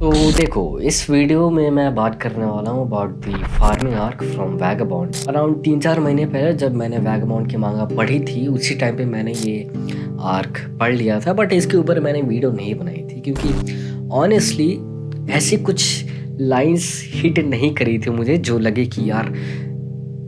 तो देखो, इस वीडियो में मैं बात करने वाला हूँ about the farming arc from vagabond. Around 3-4 महीने पहले जब मैंने वैगाबॉन्ड की मांगा पढ़ी थी, उसी टाइम पे मैंने ये आर्क पढ़ लिया था, बट इसके ऊपर मैंने वीडियो नहीं बनाई थी क्योंकि ऑनेस्टली ऐसी कुछ लाइंस हिट नहीं करी थी मुझे जो लगे कि यार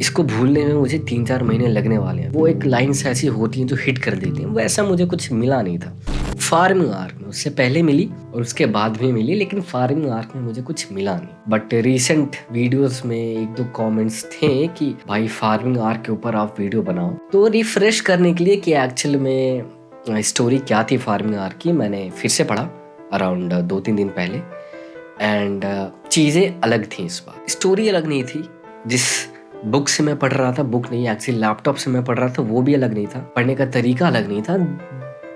इसको भूलने में मुझे 3-4 महीने लगने वाले हैं। वो एक लाइन्स ऐसी होती हैं जो हिट कर देती हैं, वैसा मुझे कुछ मिला नहीं था फार्मिंग आर्क में। उससे पहले मिली और उसके बाद भी मिली, लेकिन फार्मिंग आर्क में मुझे कुछ मिला नहीं। बट रिसेंट वीडियोस में 1-2 कमेंट्स थे कि भाई फार्मिंग आर्क के ऊपर आप वीडियो बनाओ, तो रिफ्रेश करने के लिए कि एक्चुअल में स्टोरी क्या थी फार्मिंग आर्क की, मैंने फिर से पढ़ा अराउंड 2-3 दिन पहले। एंड चीज़ें अलग थी, इस बार स्टोरी अलग नहीं थी। जिस बुक से मैं पढ़ रहा था, बुक नहीं एक्चुअली लैपटॉप से मैं पढ़ रहा था, वो भी अलग नहीं था, पढ़ने का तरीका अलग नहीं था।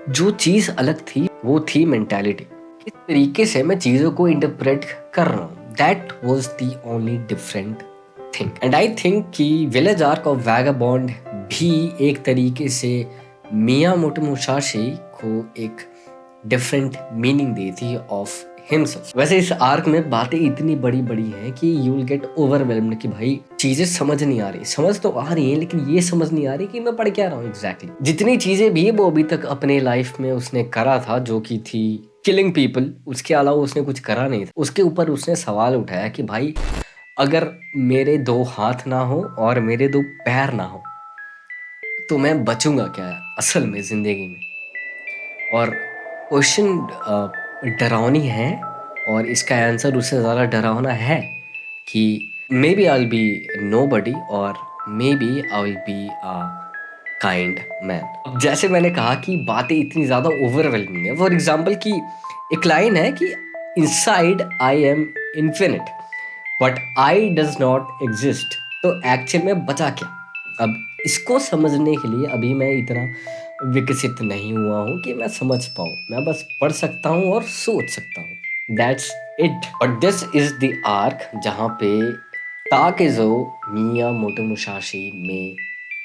जो चीज़ अलग थी वो थी मेंटालिटी। किस तरीके से मैं चीज़ों को इंटरप्रेट कर रहा हूँ, that was the only different thing. And I think कि विलेज आर्क ऑफ वैगाबॉन्ड भी एक तरीके से मियामोटो मुसाशी को एक डिफरेंट मीनिंग दी थी ऑफ हिमसेल्फ। वैसे इस आर्क में बातें इतनी बड़ी बड़ी हैं कि यू विल गेट ओवरवेल्म्ड कि भाई चीजें समझ नहीं आ रही, समझ तो आ रही हैं लेकिन ये समझ नहीं आ रही कि मैं पढ़ क्या रहा हूँ एग्जैक्टली। जितनी चीजें भी वो अभी तक अपने लाइफ में उसने करा था, जो कि थी किलिंग पीपल, उसके अलावा उसने कुछ करा नहीं था। उसके ऊपर उसने सवाल उठाया कि भाई अगर मेरे 2 हाथ ना हो और मेरे 2 पैर ना हो तो मैं बचूंगा क्या असल में जिंदगी में। और क्वेश्चन डरावनी है और इसका आंसर उससे ज़्यादा डरावना है कि maybe I will be nobody और maybe I will be a kind man. अब जैसे मैंने कहा कि बातें इतनी ज़्यादा ओवरवेलमिंग है, फॉर एग्जाम्पल कि एक लाइन है कि inside I am infinite but I does not exist. तो एक्चुअल में बचा क्या? अब इसको समझने के लिए अभी मैं इतना विकसित नहीं हुआ हूँ कि मैं समझ पाऊँ। मैं बस पढ़ सकता हूँ और सोच सकता हूँ, that's it. But this is the arc जहाँ पे ताकेज़ो मियामोटो मुसाशी में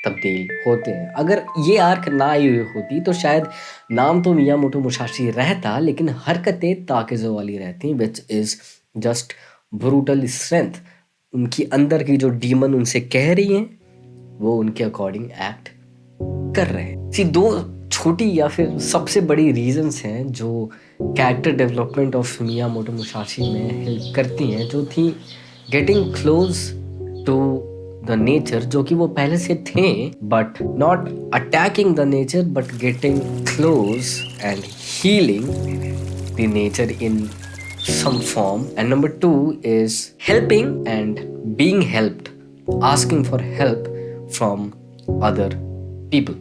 तब्दील होते हैं। अगर ये आर्क ना आई हुई होती तो शायद नाम तो मियामोटो मुसाशी रहता, लेकिन हरकतें ताकेज़ो वाली रहती, which is just brutal strength. उनकी अंदर की जो डीमन उनसे कह रही हैं वो उनके अकॉर्डिंग एक्ट कर रहे हैं। सी 2 छोटी या फिर सबसे बड़ी रीजंस हैं जो character development of Miyamoto Musashi में हेल्प करती हैं, जो थी getting close to the nature, जो कि वो पहले से थे, but not attacking the nature but getting close and healing the nature in some form. And number 2 is helping and being helped, asking for help from other people.